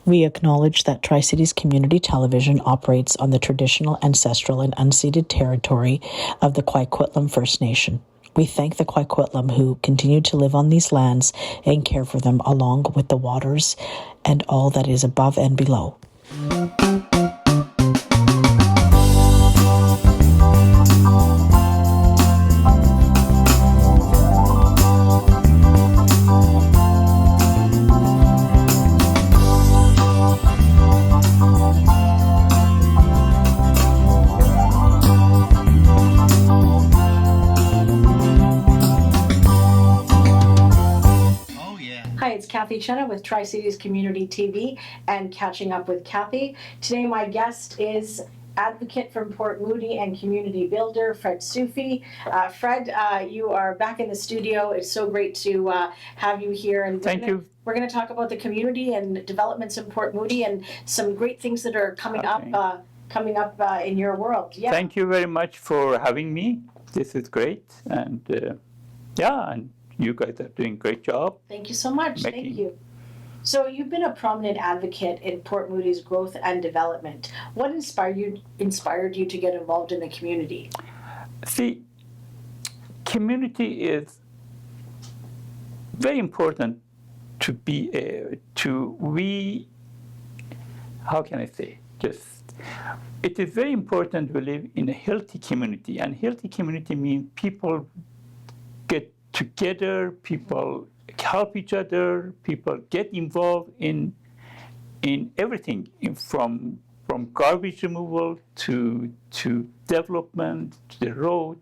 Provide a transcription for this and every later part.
We acknowledge that Tri-Cities Community Television operates on the traditional, ancestral, and unceded territory of the Coquitlam First Nation. We thank the Coquitlam who continue to live on these lands and care for them along with the waters and all that is above and below. Hi, it's Cathy Cena with Tri-Cities Community TV and Catching Up with Cathy. Today my guest is advocate from Port Moody and community builder, Fred Soofi. Fred, you are back in the studio. It's so great to have you here. And Thank you. We're going to talk about the community and developments in Port Moody and some great things that are coming up in your world. Yeah. Thank you very much for having me. This is great. And and you guys are doing a great job. Thank you so much. Thank you. So you've been a prominent advocate in Port Moody's growth and development. What inspired you to get involved in the community? See, community is very important to be, how can I say, it is very important to live in a healthy community. And healthy community means people get together, people help each other, people get involved in everything, from garbage removal to development, to the road.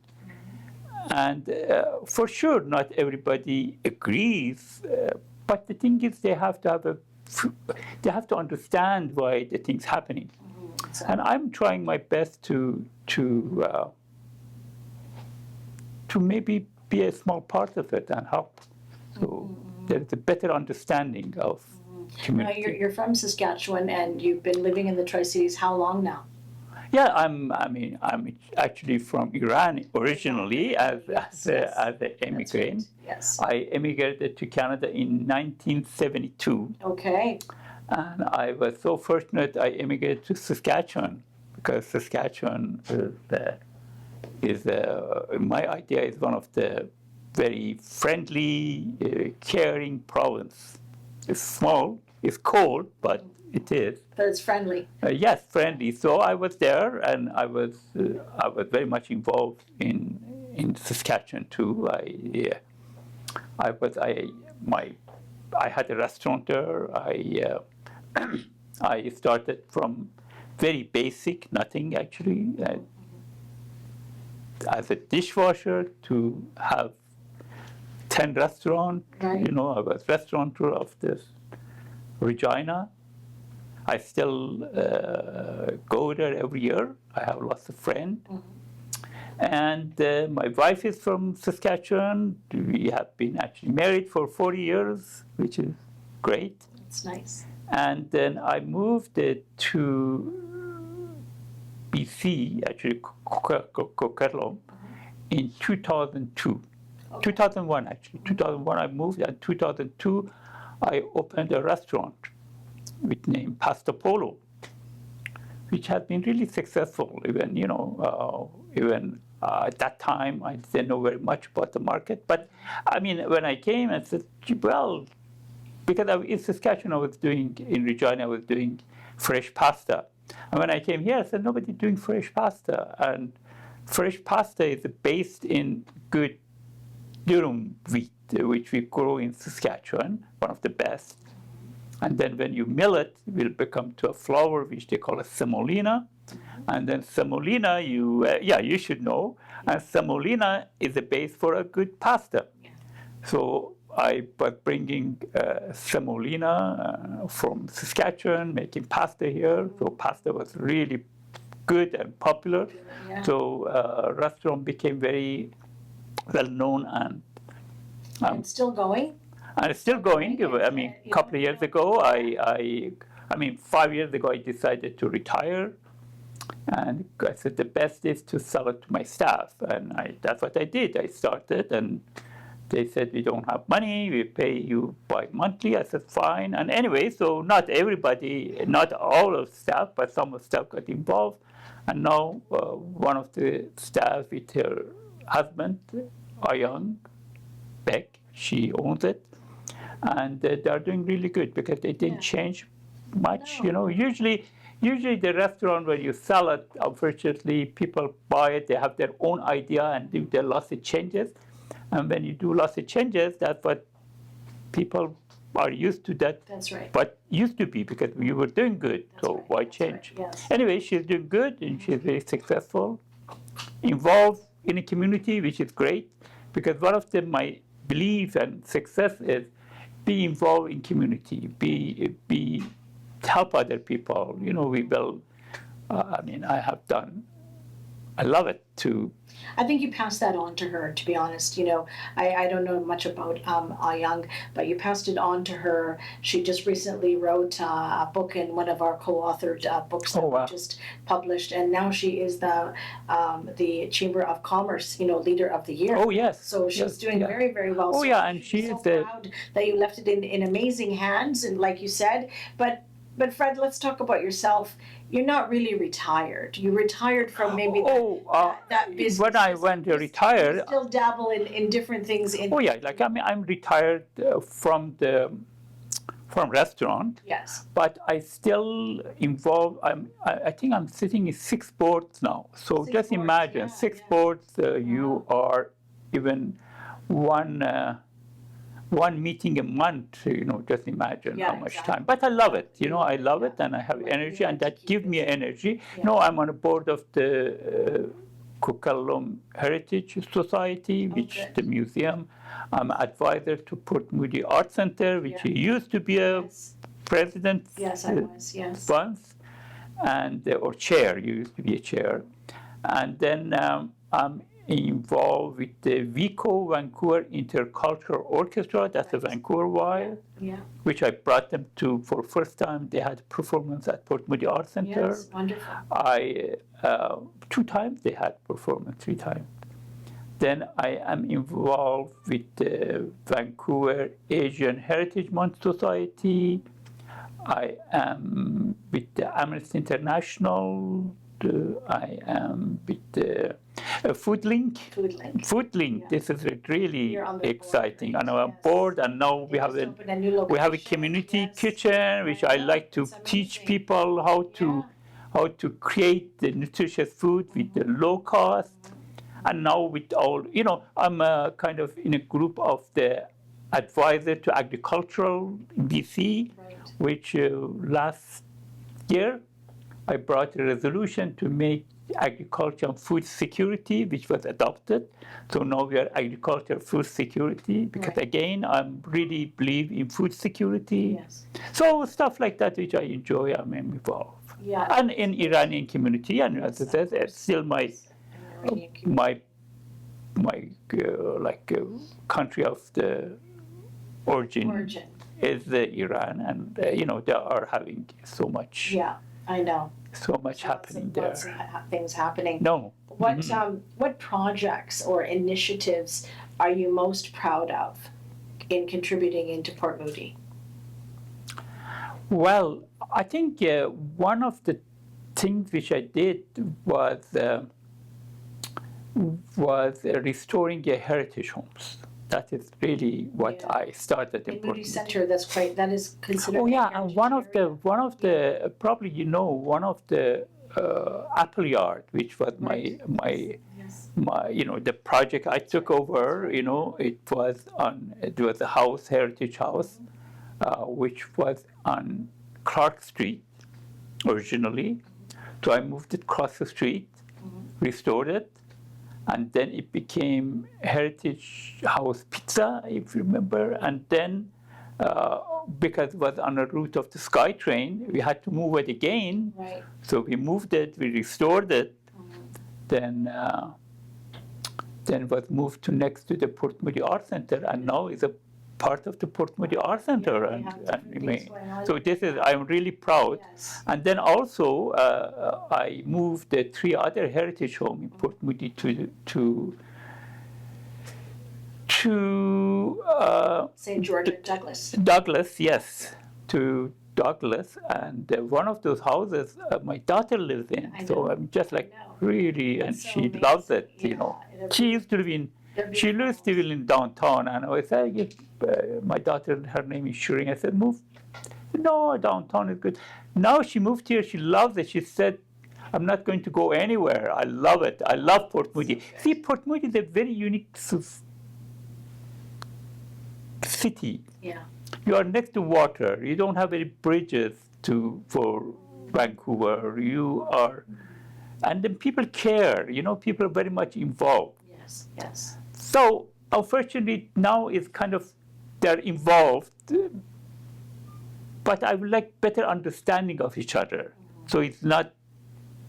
And for sure, not everybody agrees, but the thing is they have to understand why the thing's happening. Exactly. And I'm trying my best to maybe be a small part of it and help. So there's a better understanding of community. Now you're from Saskatchewan and you've been living in the Tri-Cities how long now? Yeah, I'm actually from Iran originally as an immigrant. Yes. I immigrated to Canada in 1972. Okay. And I was so fortunate I immigrated to Saskatchewan because Saskatchewan is my idea is one of the very friendly, caring province. It's small, it's cold, but it is. But it's friendly. Yes, friendly. So I was there, and I was very much involved in Saskatchewan too. I had a restaurant there. I started from very basic, nothing actually, as a dishwasher to have 10 restaurants. Right. I was restaurateur of this Regina. I still go there every year. I have lots of friends. And my wife is from Saskatchewan. We have been actually married for 40 years, which is great. That's nice. And then I moved to BC, actually Coquitlam, in 2002. Okay. 2001, actually. 2001 I moved, and 2002 I opened a restaurant with name Pasta Polo, which has been really successful. Even at that time, I didn't know very much about the market. But I mean, when I came, I said, well, because in Saskatchewan, in Regina, I was doing fresh pasta. And when I came here, I said, nobody's doing fresh pasta. And fresh pasta is based in good durum wheat, which we grow in Saskatchewan, one of the best. And then when you mill it, it will become to a flour, which they call a semolina. And then semolina, you should know. And semolina is the base for a good pasta. So I was bringing semolina from Saskatchewan, making pasta here. So pasta was really good and popular. Yeah. So restaurant became very well known and still going. And it's still going. I mean, a couple of years ago, I mean, 5 years ago, I decided to retire. And I said the best is to sell it to my staff. And that's what I did. I started, and they said, we don't have money, we pay you bi-monthly. I said, fine. And anyway, so not everybody, not all of staff, but some of staff got involved. And now one of the staff with her husband, a young Beck, she owns it. And they're doing really good because they didn't change much. No. Usually the restaurant where you sell it, unfortunately, people buy it, they have their own idea and do their lots of changes. And when you do lots of changes, that's what people are used to that. That's right. But used to be because we were doing good, That's so right. why That's change? right. Yes. Anyway, she's doing good and she's very successful, involved in a community, which is great, because one of my belief and success is be involved in community, be help other people. We will. I love it to. I think you passed that on to her, to be honest. I don't know much about Young, but you passed it on to her. She just recently wrote a book in one of our co-authored books that we just published, and now she is the Chamber of Commerce, Leader of the Year. Oh, yes. So she's doing very, very well. Oh, so yeah, and she so is the. proud that you left it in amazing hands, and like you said, but Fred, let's talk about yourself. You're not really retired. You retired from maybe that business. When I went to retire, you still dabble in different things. I'm retired from restaurant. Yes. But I still involved. I think I'm sitting in 6 boards now. So just imagine 6 boards. You are even one meeting a month, just imagine how much time. But I love it, I love it, and I have energy, and that gives me energy. I'm on a board of the Coquitlam Heritage Society, which is the museum. I'm an advisor to Port Moody Art Center, which used to be a president. Yes, I was, yes. Once, or chair, you used to be a chair. And then I'm involved with the VICO, Vancouver Intercultural Orchestra, that's a Vancouver choir, which I brought them to for first time. They had a performance at Port Moody Art Center. Yes, wonderful. 2 times they had performance, 3 times. Then I am involved with the Vancouver Asian Heritage Month Society. I am with the Amnesty International. I am with the Food Link. Yeah. This is really exciting. Board, and I'm on board, and now we have a community kitchen, which I like to teach people how to create the nutritious food with the low cost. And now with all, I'm kind of in a group of the advisor to agricultural BC, which last year I brought a resolution to make agriculture and food security, which was adopted. So now we are agriculture food security, because again, I really believe in food security. Yes. So stuff like that, which I enjoy, I'm involved. Yeah. And in Iranian community, and as I said, it's still my country of the origin is Iran, and they are having so much. Yeah, I know. So much happening there. Lots of things happening. No. What projects or initiatives are you most proud of in contributing into Port Moody? Well, I think one of the things which I did was restoring heritage homes. That is really what I started in Moody Center. That is considered. Oh yeah, and one of the probably one of the apple yard, which was my the project I took over. It was a house, heritage house, which was on Clark Street originally. So I moved it across the street, restored it. And then it became Heritage House Pizza, if you remember. And then, because it was on the route of the SkyTrain, we had to move it again. Right. So we moved it, we restored it. Then it was moved to next to the Port Moody Art Center, and now it's a part of the Port Moody Art Center. So I'm really proud. Yes. And then also, I moved the 3 other heritage homes in Port Moody to to St. George and Douglas. Douglas, yes, to Douglas, and one of those houses my daughter lives in. So I'm just like really, and so she amazing. loves it. Yeah, You know, it'll she be- used to live in. it'll be She lives cool. still in downtown, and I was like, my daughter, her name is Shireen. I said, move. No, downtown is good. Now she moved here. She loves it. She said, I'm not going to go anywhere. I love it. I love Port Moody. See, Port Moody is a very unique city. Yeah. You are next to water. You don't have any bridges for Vancouver. You are, and then people care. You know, people are very much involved. Yes. Yes. So unfortunately, now it's kind of they're involved, but I would like better understanding of each other. So it's not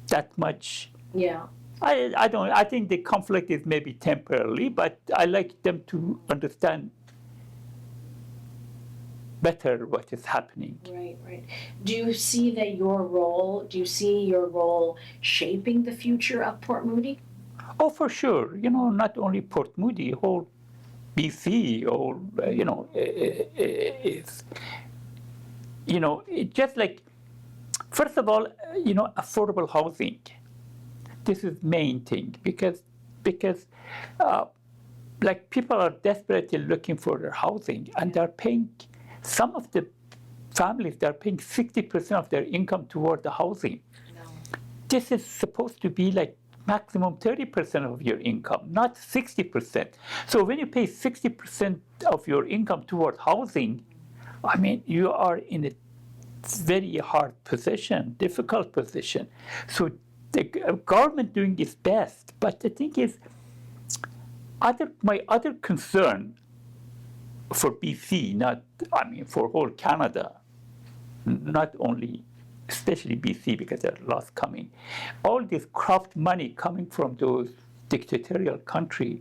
that much. Yeah. I don't. I think the conflict is maybe temporarily, but I like them to understand better what is happening. Right, right. Do you see your role shaping the future of Port Moody? Oh, for sure. You know, not only Port Moody, whole BC, or is, you know, it just like, first of all, you know, affordable housing. This is main thing because like people are desperately looking for their housing, and they're paying. Some of the families, they're paying 60% of their income toward the housing. No. This is supposed to be like maximum 30% of your income, not 60%. So when you pay 60% of your income toward housing, I mean, you are in a very hard position, difficult position. So the government doing its best. But the thing is, my other concern for BC, for whole Canada, not only, especially BC because there are lots coming, all this corrupt money coming from those dictatorial countries,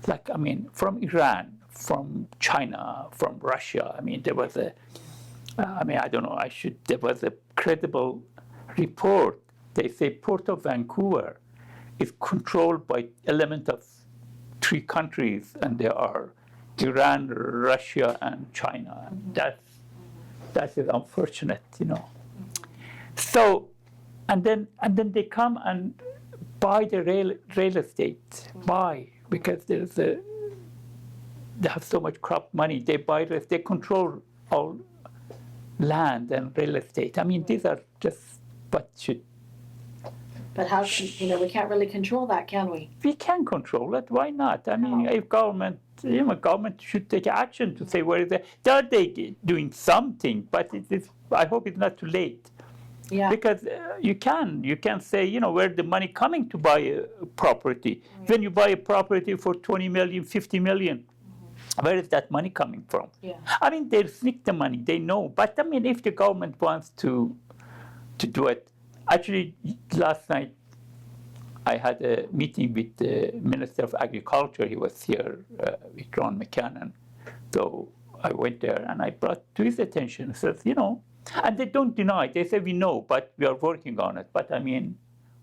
like, from Iran, from China, from Russia. There was there was a credible report. They say Port of Vancouver is controlled by element of 3 countries, and there are Iran, Russia, and China. And that is unfortunate, you know. So, and then they come and buy the real estate. Why? Because they have so much corrupt money. They buy this. They control all land and real estate. These are just what should. But how can, we can't really control that, can we? We can control it. Why not? If government should take action to say where is it. They're doing something, but I hope it's not too late. Yeah. Because you can say, where the money coming to buy a property. Right. When you buy a property for 20 million, 50 million, where is that money coming from? Yeah. They sneak the money, they know. But if the government wants to do it, actually, last night I had a meeting with the Minister of Agriculture. He was here with Ron McCannon. So I went there and I brought to his attention, says, and they don't deny it. They say, we know, but we are working on it. But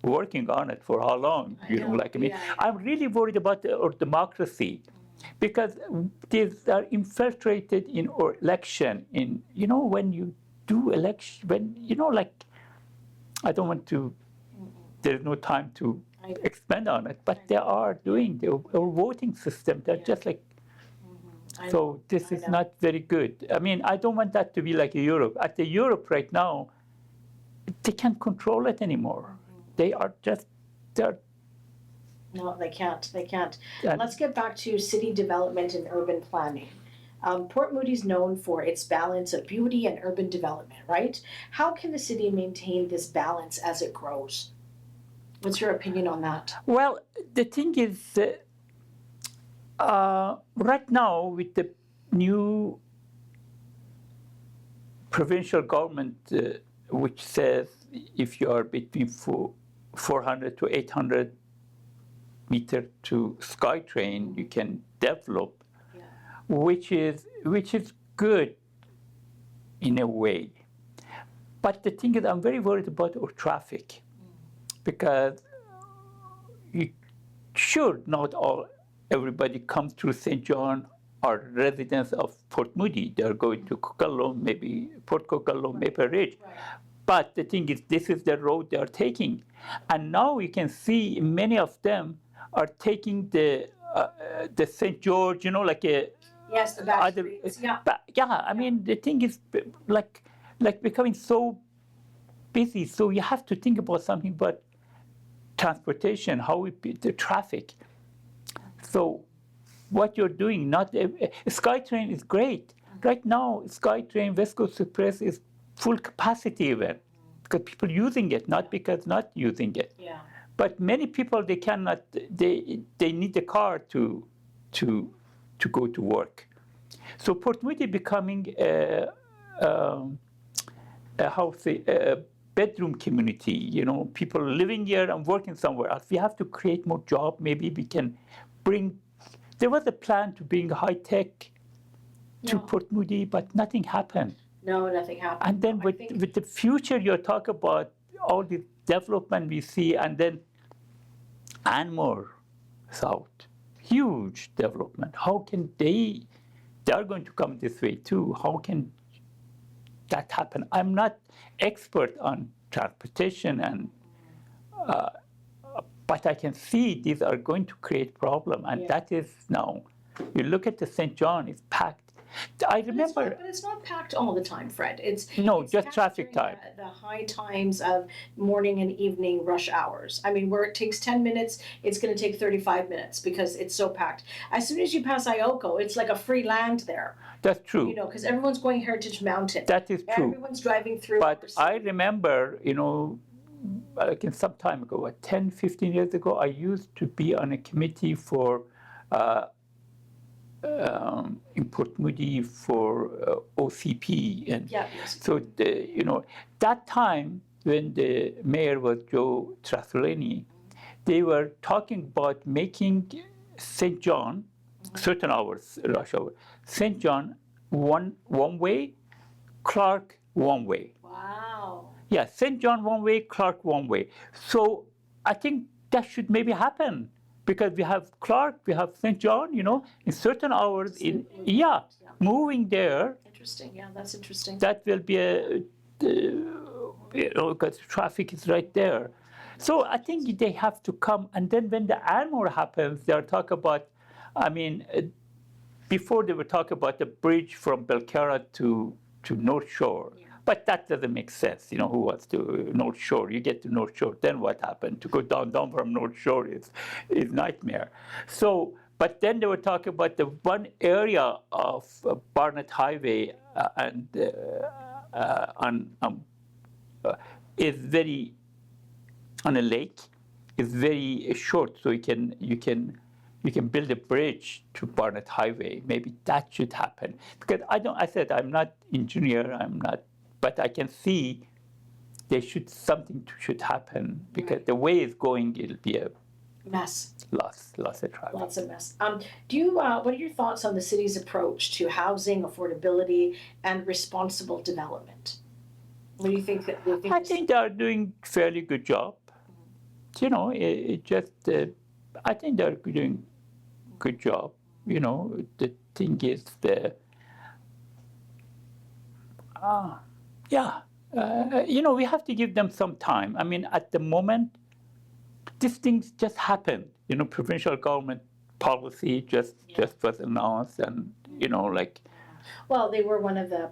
working on it for how long? I'm really worried about our democracy, because these are infiltrated in our election. When you do election, I don't want to, there's no time to expand on it, but they are doing our voting system. They're just like, so this is not very good. I don't want that to be like Europe. At the Europe right now, they can't control it anymore. They're. No, they can't. Let's get back to city development and urban planning. Port Moody's known for its balance of beauty and urban development, right? How can the city maintain this balance as it grows? What's your opinion on that? Well, the thing is, right now with the new provincial government, which says if you are between 400 to 800 meter to SkyTrain, you can develop. Which is good in a way. But the thing is, I'm very worried about our traffic, because not all everybody comes through St. John are residents of Port Moody. They're going to Coquitlam, maybe Port Coquitlam, Maple Ridge. Right. But the thing is, this is the road they are taking. And now you can see many of them are taking the St. George, you know, like a... Yes, the back streets, yeah. I mean, the thing is like becoming so busy. So you have to think about something about transportation, how the traffic. So what you're doing, not SkyTrain is great. Right now, SkyTrain, West Coast Express is full capacity even because people using it, not because not using it. Yeah. But many people they cannot. They need a car to go to work. So Port Moody becoming a bedroom community. You know, people living here and working somewhere else. We have to create more jobs. Maybe we can bring. There was a plan to bring high tech to Port Moody, but nothing happened. No, nothing happened. And then with the future, you talk about all the development we see, and then Anmore South, huge development. How can they are going to come this way too. How can that happen? I'm not expert on transportation, and but I can see these are going to create problem, and that is now. You look at the St. John; it's packed. I remember, but it's not packed all the time, Fred. It's just traffic time. The high times of morning and evening rush hours. I mean, where it takes 10 minutes, it's going to take 35 minutes because it's so packed. As soon as you pass Ioko, it's like a free land there. That's true. You know, because everyone's going Heritage Mountain. That is true. Everyone's driving through. But I remember, you know, like some time ago, 10, 15 years ago, I used to be on a committee for in Port Moody for OCP, and so you know, that time when the mayor was Joe Trasolini, they were talking about making St. John certain hours rush hour, St. John one way, Clark one way. Wow. Yeah, St. John one way, Clark one way. So I think that should maybe happen. Because we have Clark, we have St. John, you know, in certain hours, moving there. Interesting, yeah, that's interesting. That will be you know, because traffic is right there. So I think they have to come, and then when the Anmore happens, they'll talk about, I mean, before they were talking about the bridge from Belcarra to North Shore. But that doesn't make sense. You know, who wants to North Shore? You get to North Shore, then what happened? To go down from North Shore is nightmare. So, but then they were talking about the one area of Barnett Highway and is very on a lake. Is very short, so you can build a bridge to Barnett Highway. Maybe that should happen because I said I'm not engineer. I'm not. But I can see something should happen because the way it's going, it'll be a mess. Lots of traffic. Lots of mess. Do you? What are your thoughts on the city's approach to housing, affordability, and responsible development? What do you think that? I think they are doing a fairly good job. You know, I think they're doing good job. You know, the thing is you know, we have to give them some time. I mean, at the moment, these things just happen. You know, provincial government policy just was announced, and you know, like. Well, they were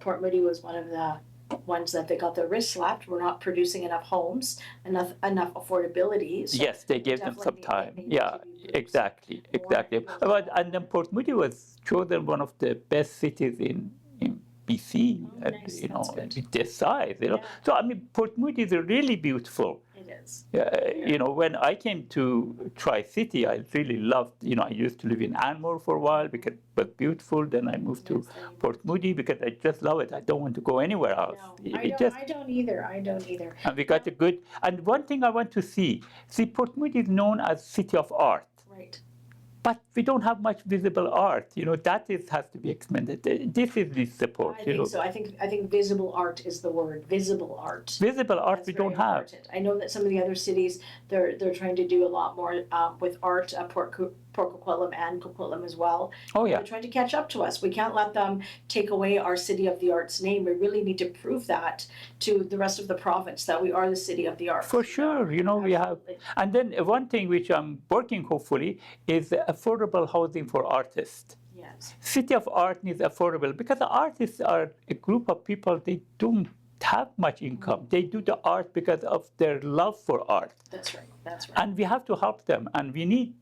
Port Moody was one of the ones that they got their wrist slapped. We're not producing enough homes, enough affordability. So yes, they gave them some time. Yeah, exactly. And then Port Moody was chosen one of the best cities in BC, nice. You know, with this size, you know. So I mean, Port Moody is really beautiful. It is. You know, when I came to Tri-City, I really loved. You know, I used to live in Anmore for a while because it was beautiful. Then I moved to Port Moody because I just love it. I don't want to go anywhere else. No, I don't either. And we got a good. And one thing I want to see, Port Moody is known as city of art. Right. But we don't have much visible art. You know, that has to be expanded. This is the support. I think so. I think visible art is the word. Visible art. Visible art we don't have. I know that some of the other cities they're trying to do a lot more with art. Port Coquitlam and Coquitlam as well. Oh, yeah. They're trying to catch up to us. We can't let them take away our City of the Arts name. We really need to prove that to the rest of the province, that we are the City of the Arts. For sure, we have. And then one thing which I'm working, hopefully, is affordable housing for artists. Yes. City of Art needs affordable, because the artists are a group of people, they don't have much income. They do the art because of their love for art. That's right. That's right. And we have to help them. And we need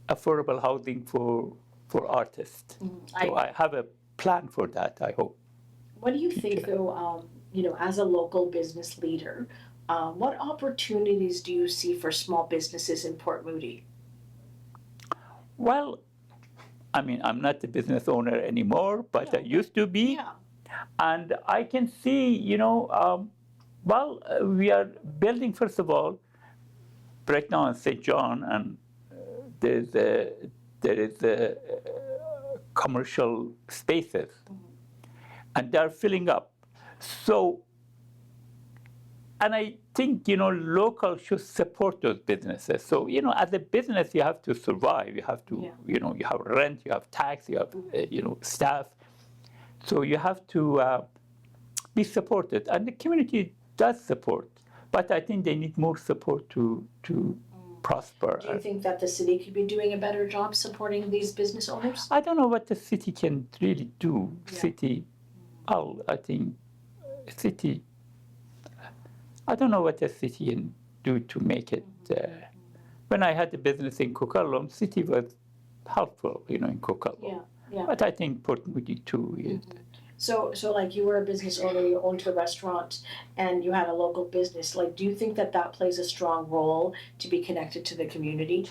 affordable housing for artists. So I have a plan for that, I hope. What do you think, though, as a local business leader, what opportunities do you see for small businesses in Port Moody? Well, I mean, I'm not a business owner anymore, but I used to be. Yeah. And I can see, we are building, first of all, right now in St. John, and there is commercial spaces, and they're filling up. So, and I think, local should support those businesses. So, as a business, you have to survive. You have to, you have rent, you have tax, you have, staff. So you have to be supported, and the community does support. But I think they need more support to prosper. Do you think that the city could be doing a better job supporting these business owners? I don't know what the city can really do. Yeah. I don't know what the city can do to make it. When I had a business in Coquitlam, city was helpful, in Coquitlam. Yeah. Yeah. But I think Port Moody too. So like you were a business owner, you owned a restaurant, and you had a local business. Like, do you think that plays a strong role to be connected to the community?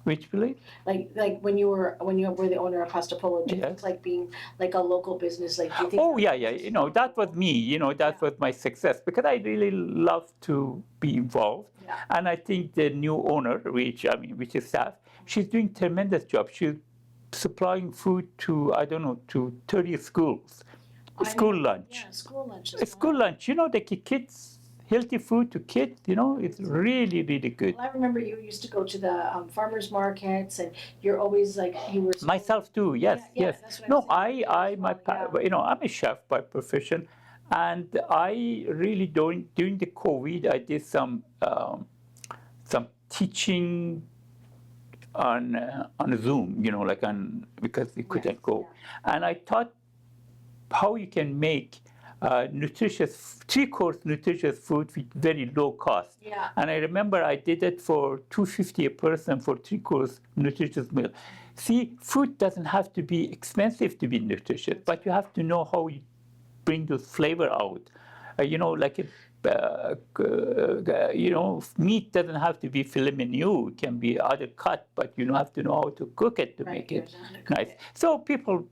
Which belief? Like when you were the owner of Pasta Polo, do you think like being like a local business, like do you think? Oh yeah. That was me. That was my success, because I really love to be involved. Yeah. And I think the new owner, which is staff, she's doing tremendous job. She's supplying food to 30 schools. School lunch. Yeah, school lunch. School lunch. The kids, healthy food to kids. It's really, really good. Well, I remember you used to go to the farmers markets, and you're always like you were. Myself too. Yes, yes. That's what No, I'm I'm a chef by profession, and I really during the COVID I did some teaching on Zoom, because we couldn't go. And I thought how you can make nutritious, 3-course nutritious food with very low cost. Yeah. And I remember I did it for $2.50 a person for 3-course nutritious meal. See, food doesn't have to be expensive to be nutritious, but you have to know how you bring those flavor out. Meat doesn't have to be filet mignon. It can be other cut, but you have to know how to cook it to make it nice. So people,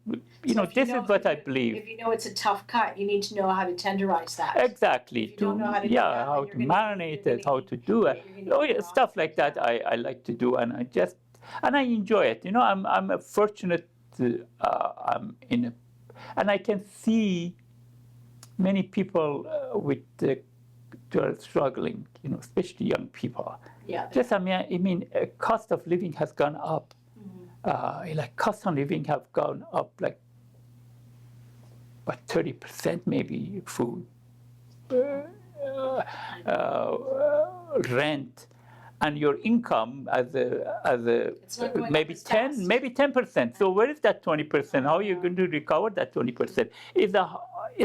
this is what I believe. If you know it's a tough cut, you need to know how to tenderize that. Exactly. How to marinate it, how to do it. Stuff like that I like to do, and I enjoy it. I'm fortunate. I'm in a, and I can see many people who are struggling, especially young people. Yeah. Cost of living has gone up. Cost of living have gone up 30% maybe, food, rent, and your income as a maybe 10%. So where is that 20%? How are you going to recover that 20%? Is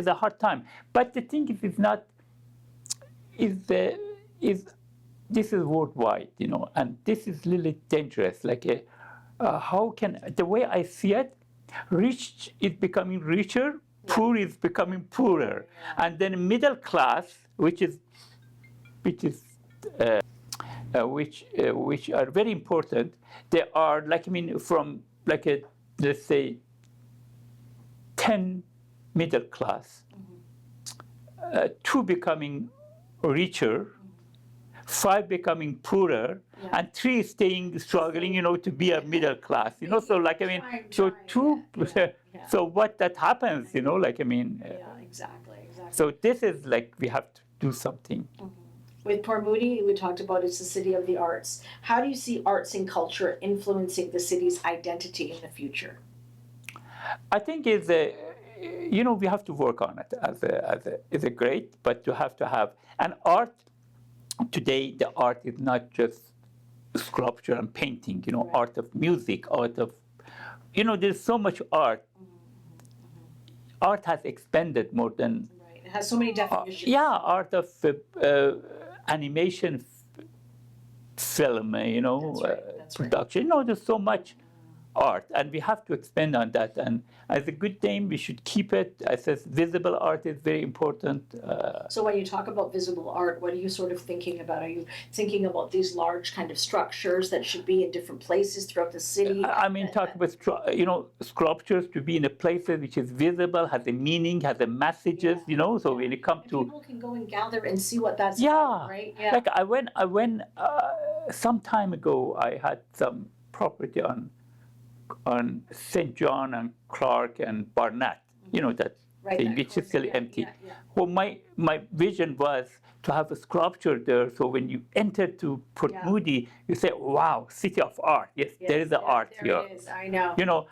a hard time. But the thing is this is worldwide, and this is really dangerous. How can, the way I see it, rich is becoming richer, poor is becoming poorer, and then middle class, which are very important. They are from let's say 10 middle class, 2 becoming richer, 5 becoming poorer, and 3 struggling, to be a middle class, so 2, so what that happens, Yeah, exactly. So this is we have to do something. With Port Moody, we talked about it's the city of the arts. How do you see arts and culture influencing the city's identity in the future? I think it's we have to work on it as a great, but to have an art. Today, the art is not just sculpture and painting, Right. art of music, art of, there's so much art. Art has expanded more than, Right. It has so many definitions. art of animation film, That's right. That's right. production. There's so much art, and we have to expand on that. And as a good thing, we should keep it. I says visible art is very important. So when you talk about visible art, what are you sort of thinking about? Are you thinking about these large kind of structures that should be in different places throughout the city? I mean, talk about sculptures to be in a place which is visible, has a meaning, has a messages. So when it comes And to people can go and gather and see what that's about, right? Yeah. like I went some time ago. I had some property on St. John and Clark and Barnett. That Right, thing that which is corner, still yeah, empty. yeah. Well, my vision was to have a sculpture there, so when you enter to Port Moody, you say, "Wow, city of art! Yes, there is the art there here." it is. I know.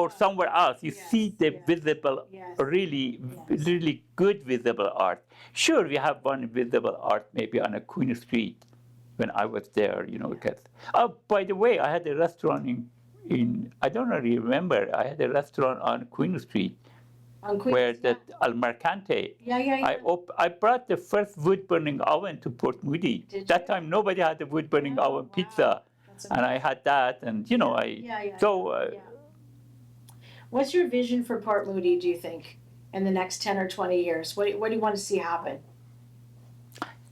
Or somewhere else, you Yes, see the yes, visible, yes, really good visible art. Sure, we have one visible art maybe on a Queen Street when I was there, because. Oh, by the way, I had a restaurant in I don't really remember. I had a restaurant on Queen Street On Queens, where that Al Mercante. Yeah. I brought the first wood burning oven to Port Moody. Did That you? time nobody had a wood burning Oh, oven wow. pizza, That's and I had that, and What's your vision for Port Moody, do you think, in the next 10 or 20 years? What do you want to see happen?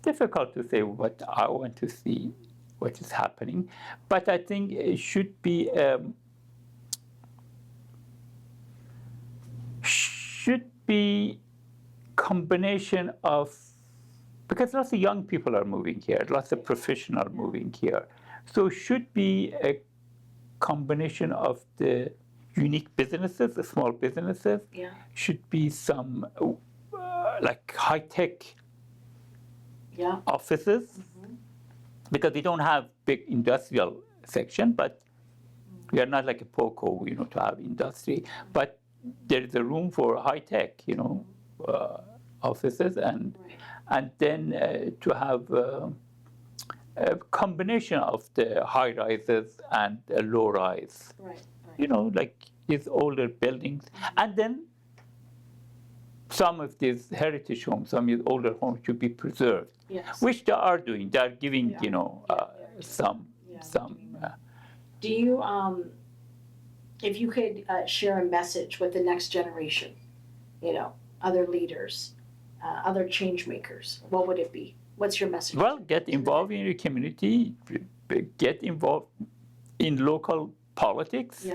difficult to say what I want to see, what is happening, but I think it should be combination of, because lots of young people are moving here, lots of professionals moving here, so should be a combination of the unique businesses, the small businesses. Should be some like high-tech offices, because we don't have big industrial section, but we are not like a POCO, to have industry, but there is a room for high-tech, offices, and then to have a combination of the high-rises and low-rise. Like these older buildings, and then some of these heritage homes, some of these older homes should be preserved, which they are doing. They are giving, some. Do you, if you could share a message with the next generation, other leaders, other change makers, what would it be? What's your message? Well, get involved in your community, get involved in local politics.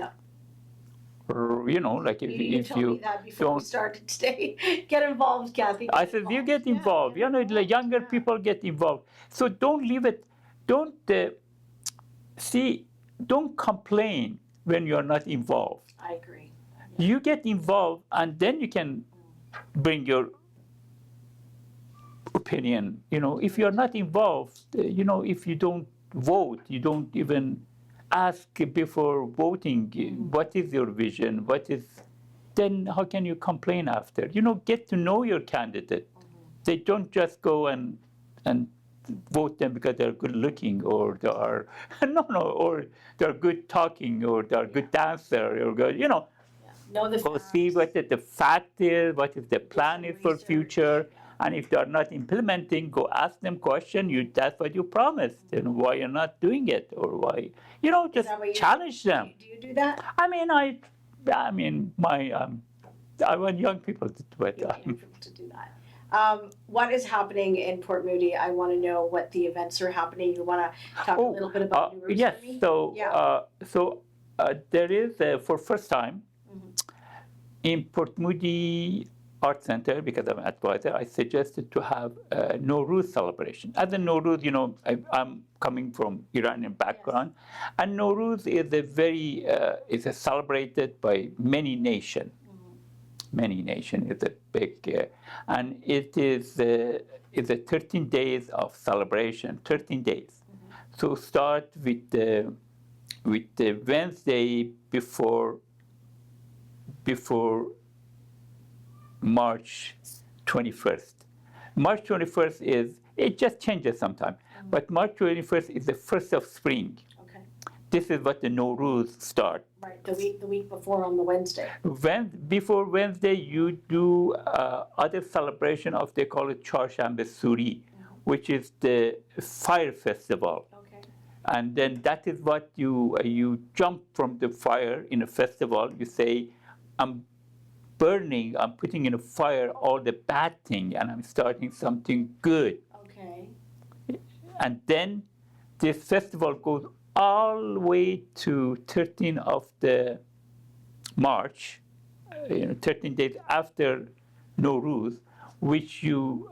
Like You told me that before we started today. Get involved, Cathy. I said, you get involved. The younger people get involved. So don't leave it. Don't don't complain when you're not involved. I agree. You get involved, and then you can bring your opinion. If you're not involved, if you don't vote, you don't even ask before voting, what is your vision? Then how can you complain after? Get to know your candidate. They don't just go and vote them because they're good looking, or they are or they're good talking, or they're good dancer, or good, Know the go facts. see what the fact is, what is the plan is for future. And if they are not implementing, go ask them question. That's what you promised, and why you're not doing it, or why, just challenge them. Do you do that? I want young people to do it. Young people to do that. What is happening in Port Moody? I want to know what the events are happening. You want to talk a little bit about New yes. Jersey? So there is for first time in Port Moody Art Center, because I'm an advisor, I suggested to have a Nowruz celebration. As a Nowruz, I'm coming from Iranian background, and Nowruz is is celebrated by many nations. many nations. It's a big, and it is a 13 days of celebration. 13 days. So start with the Wednesday before March 21st. March 21st it just changes sometimes, but March 21st is the first of spring. Okay. This is what the Nowruz start. Right, the week before on the Wednesday. Before Wednesday, you do other celebration of, they call it Charshambe Suri, which is the fire festival. Okay. And then that is what you jump from the fire in a festival. You say, I'm putting in a fire all the bad thing, and I'm starting something good. Okay. And then this festival goes all the way to 13th of the March, 13 days after Nowruz, which you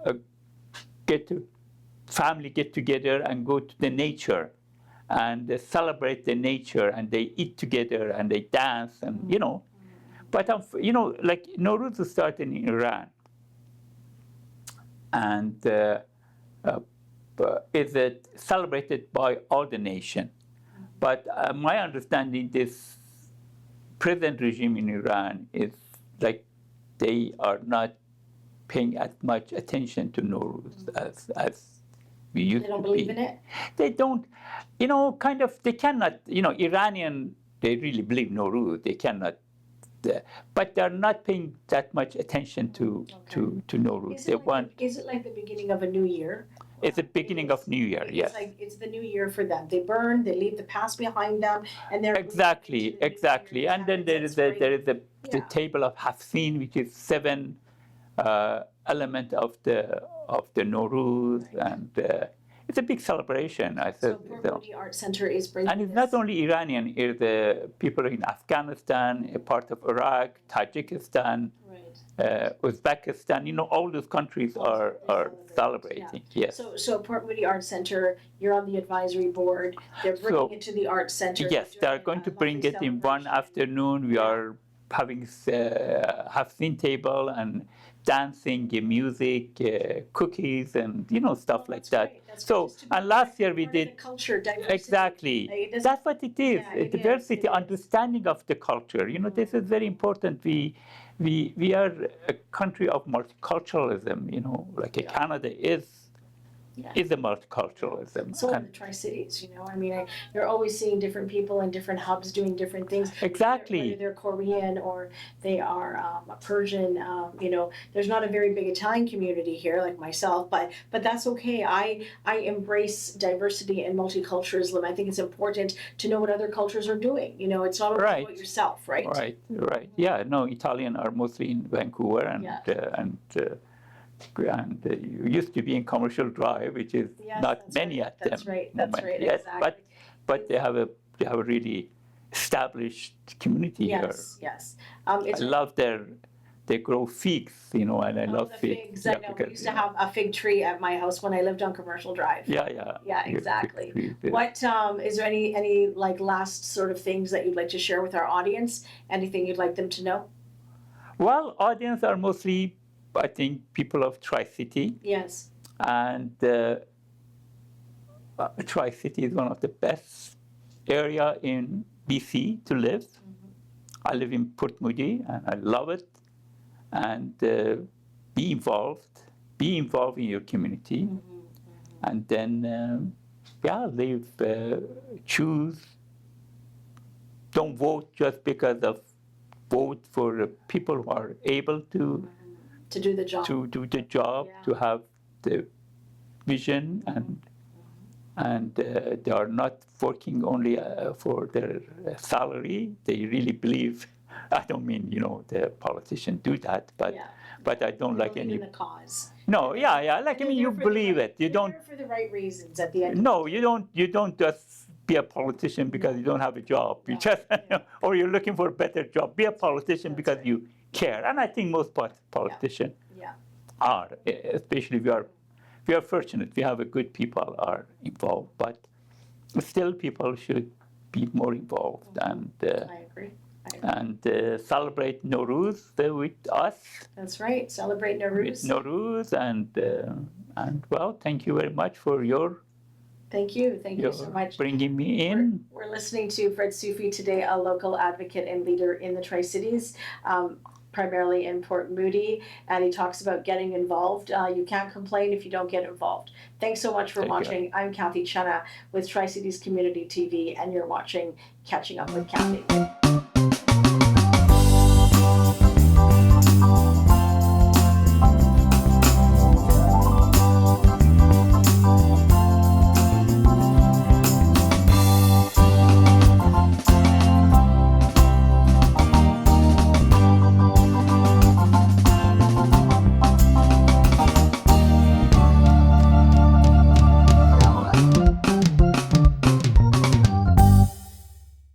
family get together and go to the nature and they celebrate the nature, and they eat together and they dance, and But like Nowruz started in Iran, and is celebrated by all the nation. But my understanding, this present regime in Iran is like they are not paying as much attention to Nowruz as we used to be. They don't believe in it? They don't, they cannot, Iranian, they really believe Nowruz. They cannot, but they're not paying that much attention to Nowruz. Is it like the beginning of a new year? It's the beginning of New Year, yes. It's the new year for them. They burn, they leave the past behind them, and they're exactly. And then there is the table of Hafsin, which is 7 element of the Nowruz, and it's a big celebration. So Port Moody Art Center is bringing and it's not only Iranian. It's the people in Afghanistan, a part of Iraq, Tajikistan, Uzbekistan. All those countries are celebrating. Yeah. Yes. So Port Moody Art Center, you're on the advisory board. They're bringing it to the art center. Yes, they are going to bring it in one afternoon. We are having Hafsin table and dancing, music, cookies, and stuff like that. So, and last year we did culture diversity. Exactly. That's what it is. Diversity, understanding of the culture. This is very important. We are a country of multiculturalism. Like Canada is a multiculturalism. So in the Tri-Cities, you're always seeing different people in different hubs doing different things. Exactly. Whether they're Korean or they are Persian, there's not a very big Italian community here like myself, but that's okay. I embrace diversity and multiculturalism. I think it's important to know what other cultures are doing. It's not only about yourself, right? Right. Yeah. No, Italian are mostly in Vancouver and you used to be in Commercial Drive, which is not many at them. That's right. Yes, exactly. But they have a really established community here. Yes. I love they grow figs, and I love figs. I know. We used to have a fig tree at my house when I lived on Commercial Drive. Yeah, exactly. What is there any like last sort of things that you'd like to share with our audience? Anything you'd like them to know? Well, audience are mostly, I think, people of Tri-City. Yes. And Tri-City is one of the best area in BC to live. I live in Port Moody, and I love it. And be involved in your community. And then, live, choose. Don't vote just because of vote for people who are able to do the job. To have the vision, and they are not working only for their salary. They really believe. I don't mean the politicians do that, but I don't like any. In the cause. No, like you believe it. You don't. For the right reasons at the end. No, you don't. You don't just be a politician because you don't have a job. You just or you're looking for a better job. Be a politician because you care, and I think most politicians are, especially we are fortunate. We have a good people are involved, but still people should be more involved. And I agree. and celebrate Nowruz with us. That's right. Celebrate With Nowruz. Nowruz, and well, thank you very much for your Thank you so much. bringing me in. We're listening to Fred Soofi today, a local advocate and leader in the Tri-Cities, primarily in Port Moody, and he talks about getting involved. You can't complain if you don't get involved. Thanks so much for Thank you. watching. I'm Cathy Cena with Tri-Cities Community TV, and you're watching Catching Up with Cathy.